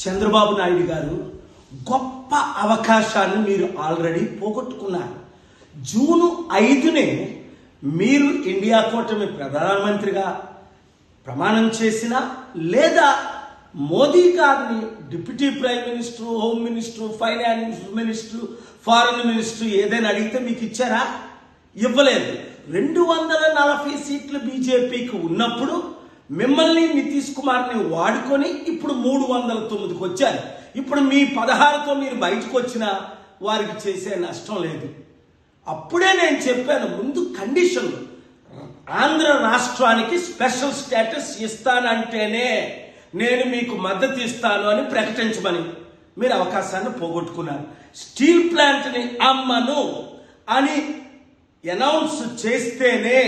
చంద్రబాబు నాయుడు గారు గొప్ప అవకాశాన్ని మీరు ఆల్రెడీ పోగొట్టుకున్నారు. జూన్ 5నే మీరు ఇండియా కూటమి ప్రధానమంత్రిగా ప్రమాణం చేసినా లేదా మోదీ గారిని deputy prime minister, home minister, finance minister, foreign minister ఏదైనా అడిగితే మీకు ఇచ్చారా? ఇవ్వలేదు. 240 సీట్లు బీజేపీకి ఉన్నప్పుడు మిమ్మల్ని నితీష్ కుమార్ని వాడుకొని ఇప్పుడు 309కి వచ్చారు. ఇప్పుడు మీ 16తో మీరు బయటకు వచ్చినా వారికి చేసే నష్టం లేదు. అప్పుడే నేను చెప్పాను, ముందు కండిషన్ ఆంధ్ర రాష్ట్రానికి స్పెషల్ స్టేటస్ ఇస్తానంటేనే నేను మీకు మద్దతు ఇస్తాను అని ప్రకటించమని. మీరు అవకాశాన్ని పోగొట్టుకున్నారు. స్టీల్ ప్లాంట్ని అమ్మను అని అనౌన్స్ చేస్తేనే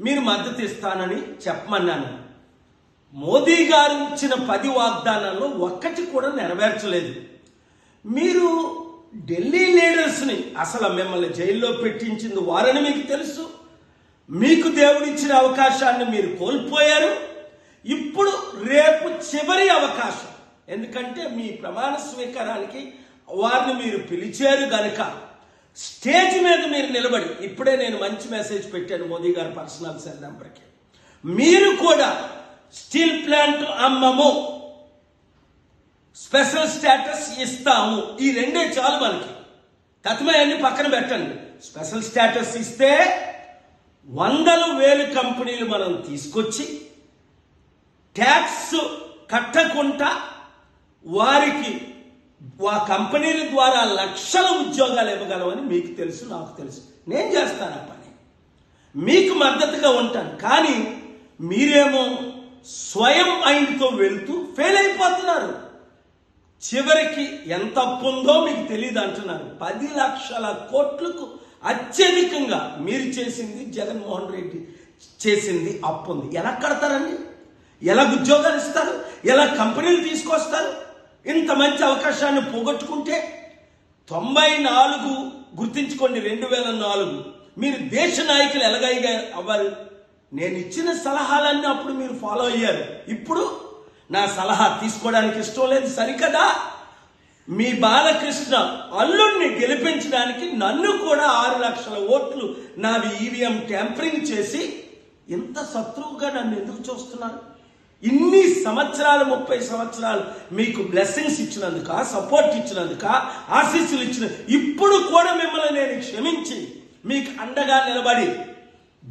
మీరు మద్దతు ఇస్తానని చెప్పమన్నాను. మోదీ గారు ఇచ్చిన 10 వాగ్దానాల్లో ఒక్కటి కూడా నెరవేర్చలేదు. మీరు ఢిల్లీ లీడర్స్ని అసలు మిమ్మల్ని జైల్లో పెట్టించింది వారని మీకు తెలుసు. మీకు దేవుడిచ్చిన అవకాశాన్ని మీరు కోల్పోయారు. ఇప్పుడు రేపు చివరి అవకాశం, ఎందుకంటే మీ ప్రమాణ స్వీకారానికి వారిని మీరు పిలిచారు గనక స్టేజ్ మీద మీరు నిలబడి, ఇప్పుడే నేను మంచి మెసేజ్ పెట్టాను మోదీ గారి పర్సనల్ సెల్ నెంబర్కి, మీరు కూడా స్టీల్ ప్లాంట్ అమ్మము, స్పెషల్ స్టేటస్ ఇస్తాము, ఈ రెండే చాలు మనకి. తత్మయాన్ని పక్కన పెట్టండి. స్పెషల్ స్టేటస్ ఇస్తే 100,000 కంపెనీలు మనం తీసుకొచ్చి ట్యాక్స్ కట్టకుండా వారికి ఆ కంపెనీల ద్వారా లక్షల ఉద్యోగాలు ఇవ్వగలమని మీకు తెలుసు, నాకు తెలుసు. నేను చేస్తాను ఆ పని, మీకు మద్దతుగా ఉంటాను. కానీ మీరేమో స్వయం మైండ్తో వెళ్తూ ఫెయిల్ అయిపోతున్నారు. చివరికి ఎంత అప్పు ఉందో మీకు తెలియదు అంటున్నారు. 10 లక్షల కోట్లకు అత్యధికంగా మీరు చేసింది, జగన్మోహన్ రెడ్డి చేసింది అప్పు ఉంది. ఎలా కడతారండి? ఎలా ఉద్యోగాలు ఇస్తారు? ఎలా కంపెనీలు తీసుకొస్తారు? ఇంత మంచి అవకాశాన్ని పోగొట్టుకుంటే 94 గుర్తించుకోండి, 2004 మీరు దేశ నాయకులు ఎలాగైగా అవ్వాలి. నేను ఇచ్చిన సలహాలన్నీ అప్పుడు మీరు ఫాలో అయ్యారు. ఇప్పుడు నా సలహా తీసుకోవడానికి ఇష్టం లేదు సరికదా? మీ బాలకృష్ణ అల్లుడిని గెలిపించడానికి నన్ను కూడా 6 లక్షల ఓట్లు నావి ఈవీఎం ట్యాంపరింగ్ చేసి ఇంత శత్రువుగా నన్ను ఎందుకు చూస్తున్నారు? ఇన్ని సంవత్సరాలు, 30 సంవత్సరాలు మీకు బ్లెస్సింగ్స్ ఇచ్చినందుక, సపోర్ట్ ఇచ్చినందుక, ఆశీస్సులు ఇచ్చిన, ఇప్పుడు కూడా మిమ్మల్ని నేను క్షమించి మీకు అండగా నిలబడి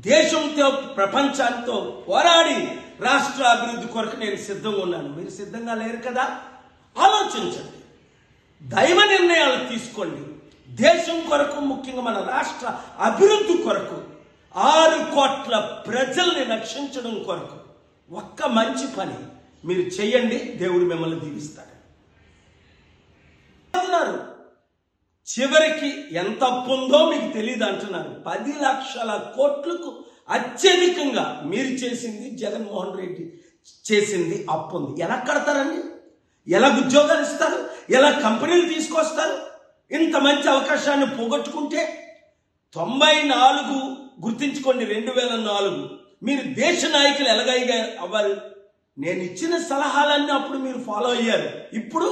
దేశంతో ప్రపంచాంతో పోరాడి రాష్ట్ర అభివృద్ధి కొరకు నేను సిద్ధంగా ఉన్నాను. మీరు సిద్ధంగా లేరు కదా? ఆలోచించండి, దైవ నిర్ణయాలు తీసుకోండి. దేశం కొరకు, ముఖ్యంగా మన రాష్ట్ర అభివృద్ధి కొరకు, 6 కోట్ల ప్రజల్ని రక్షించడం కొరకు ఒక్క మంచి పని మీరు చేయండి. దేవుడు మిమ్మల్ని దీవిస్తాడు. చివరికి ఎంత అప్పు ఉందో మీకు తెలియదు అంటున్నారు. 10 లక్షల కోట్లకు అత్యధికంగా మీరు చేసింది, జగన్మోహన్ రెడ్డి చేసింది అప్పు ఉంది. ఎలా కడతారండి? ఎలా ఉద్యోగాలు ఇస్తారు? ఎలా కంపెనీలు తీసుకొస్తారు? ఇంత మంచి అవకాశాన్ని పోగొట్టుకుంటే 94 గుర్తించుకోండి, 2004 మీరు దేశ నాయకులు ఎలాగైగా అవ్వాలి. నేను ఇచ్చిన సలహాలన్నీ అప్పుడు మీరు ఫాలో అయ్యారు. ఇప్పుడు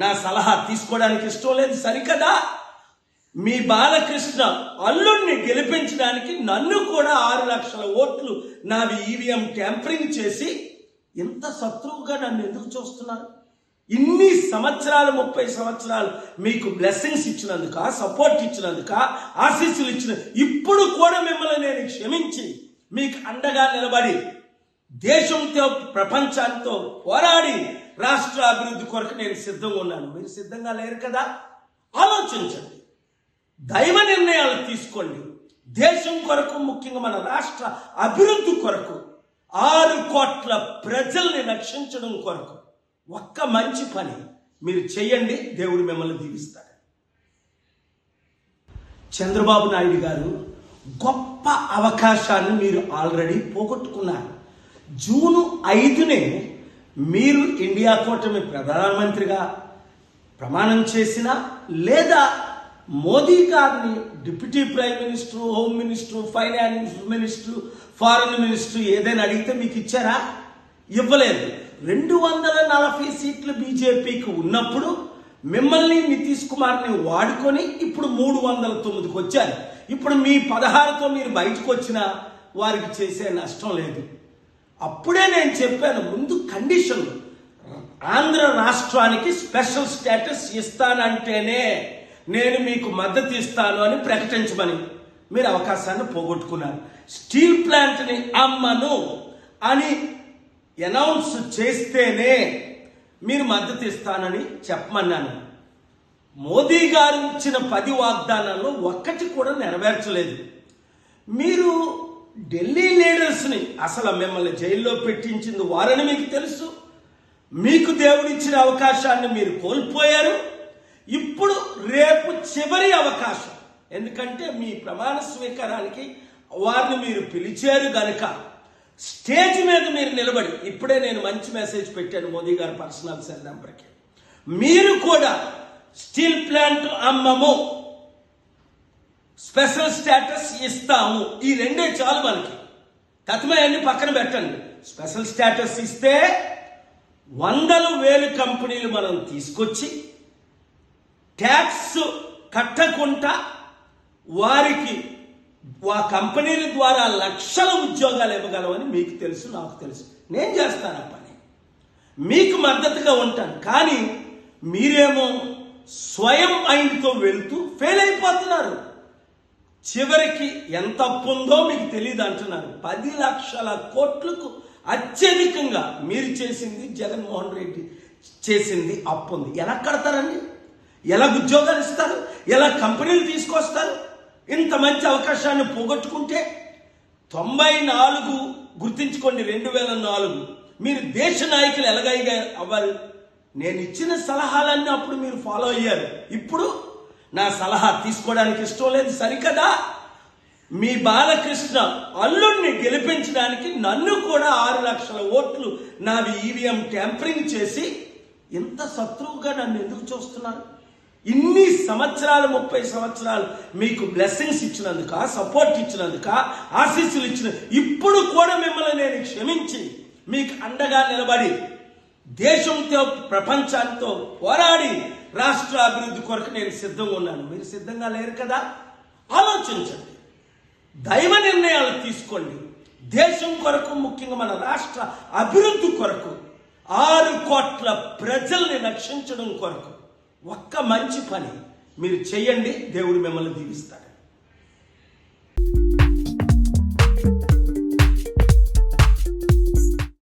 నా సలహా తీసుకోవడానికి ఇష్టం లేదు సరికదా? మీ బాలకృష్ణ అల్లుడిని గెలిపించడానికి నన్ను కూడా 6 లక్షల ఓట్లు నావి ఈవీఎం ట్యాంపరింగ్ చేసి ఇంత శత్రువుగా నన్ను ఎందుకు చూస్తున్నారు? ఇన్ని సంవత్సరాలు, 30 సంవత్సరాలు మీకు బ్లెస్సింగ్స్ ఇచ్చినందుక, సపోర్ట్ ఇచ్చినందుక, ఆశీస్సులు ఇచ్చిన, ఇప్పుడు కూడా మిమ్మల్ని నేను క్షమించి మీకు అండగా నిలబడి దేశంతో ప్రపంచాంతో పోరాడి రాష్ట్ర అభివృద్ధి కొరకు నేను సిద్ధంగా ఉన్నాను. మీరు సిద్ధంగా లేరు కదా? ఆలోచించండి, దైవ నిర్ణయాలు తీసుకోండి. దేశం కొరకు, ముఖ్యంగా మన రాష్ట్ర అభివృద్ధి కొరకు, 6 కోట్ల ప్రజల్ని రక్షించడం కొరకు ఒక్క మంచి పని మీరు చేయండి. దేవుడు మిమ్మల్ని దీవిస్తాడు. చంద్రబాబు నాయుడు గారు గొప్ప అవకాశాన్ని మీరు ఆల్రెడీ పోగొట్టుకున్నారు. జూన్ 5నే మీరు ఇండియా కూటమి ప్రధానమంత్రిగా ప్రమాణం చేసినా లేదా మోదీ గారిని deputy prime minister, home minister, finance minister, foreign minister ఏదైనా అడిగితే మీకు ఇచ్చారా? ఇవ్వలేదు. 240 సీట్లు బీజేపీకి ఉన్నప్పుడు మిమ్మల్ని నితీష్ కుమార్ని వాడుకొని ఇప్పుడు 309కి వచ్చారు. ఇప్పుడు మీ 16తో మీరు బయటకు వచ్చినా వారికి చేసే నష్టం లేదు. అప్పుడే నేను చెప్పాను, ముందు కండిషన్ ఆంధ్ర రాష్ట్రానికి స్పెషల్ స్టేటస్ ఇస్తానంటేనే నేను మీకు మద్దతు ఇస్తాను అని ప్రకటించమని. మీరు అవకాశాన్ని పోగొట్టుకున్నారు. స్టీల్ ప్లాంట్ని అమ్మను అని అనౌన్స్ చేస్తేనే మీరు మద్దతు ఇస్తానని చెప్పమన్నాను. మోదీ గారు ఇచ్చిన 10 వాగ్దానాల్లో ఒక్కటి కూడా నెరవేర్చలేదు. మీరు ఢిల్లీ లీడర్స్ని, అసలు మిమ్మల్ని జైల్లో పెట్టించింది వారని మీకు తెలుసు. మీకు దేవుడిచ్చిన అవకాశాన్ని మీరు కోల్పోయారు. ఇప్పుడు రేపు చివరి అవకాశం, ఎందుకంటే మీ ప్రమాణ స్వీకారానికి వారిని మీరు పిలిచారు గనుక స్టేజ్ మీద మీరు నిలబడి, ఇప్పుడే నేను మంచి మెసేజ్ పెట్టాను మోదీ గారు పర్సనల్ సెల్ నెంబర్కి, మీరు కూడా స్టీల్ ప్లాంట్ అమ్మము, స్పెషల్ స్టేటస్ ఇస్తాము, ఈ రెండే చాలు మనకి. తత్మయాన్ని పక్కన పెట్టండి. స్పెషల్ స్టేటస్ ఇస్తే 100,000 కంపెనీలు మనం తీసుకొచ్చి ట్యాక్స్ కట్టకుండా వారికి ఆ కంపెనీల ద్వారా లక్షల ఉద్యోగాలు ఇవ్వగలమని మీకు తెలుసు, నాకు తెలుసు. నేను చేస్తాను ఆ పని, మీకు మద్దతుగా ఉంటాను. కానీ మీరేమో స్వయం మైండ్తో వెళ్తూ ఫెయిల్ అయిపోతున్నారు. చివరికి ఎంత అప్పు ఉందో మీకు తెలియదు అంటున్నారు. 10 లక్షల కోట్లకు అత్యధికంగా మీరు చేసింది, జగన్మోహన్ రెడ్డి చేసింది అప్పు ఉంది. ఎలా కడతారండి? ఎలా ఉద్యోగాలు ఇస్తారు? ఎలా కంపెనీలు తీసుకొస్తారు? ఇంత మంచి అవకాశాన్ని పోగొట్టుకుంటే 94 గుర్తించుకోండి, 2004 మీరు దేశ నాయకులు ఎలాగైగా అవ్వాలి. నేను ఇచ్చిన సలహాలన్నీ అప్పుడు మీరు ఫాలో అయ్యారు. ఇప్పుడు నా సలహా తీసుకోవడానికి ఇష్టం లేదు సరికదా? మీ బాలకృష్ణ అల్లుడిని గెలిపించడానికి నన్ను కూడా 6 లక్షల ఓట్లు నావి ఈవీఎం ట్యాంపరింగ్ చేసి ఇంత శత్రువుగా నన్ను ఎందుకు చూస్తున్నారు? ఇన్ని సంవత్సరాలు, 30 సంవత్సరాలు మీకు బ్లెస్సింగ్స్ ఇచ్చినందుక, సపోర్ట్ ఇచ్చినందుక, ఆశీస్సులు ఇచ్చిన, ఇప్పుడు కూడా మిమ్మల్ని నేను క్షమించి మీకు అండగా నిలబడి దేశంతో ప్రపంచాంతో పోరాడి రాష్ట్ర అభివృద్ధి కొరకు నేను సిద్ధంగా ఉన్నాను. మీరు సిద్ధంగా లేరు కదా? ఆలోచించండి, దైవ నిర్ణయాలు తీసుకోండి. దేశం కొరకు, ముఖ్యంగా మన రాష్ట్ర అభివృద్ధి కొరకు, 6 కోట్ల ప్రజల్ని రక్షించడం కొరకు ఒక్క మంచి పని మీరు చేయండి. దేవుడు మిమ్మల్ని దీవిస్తాడు.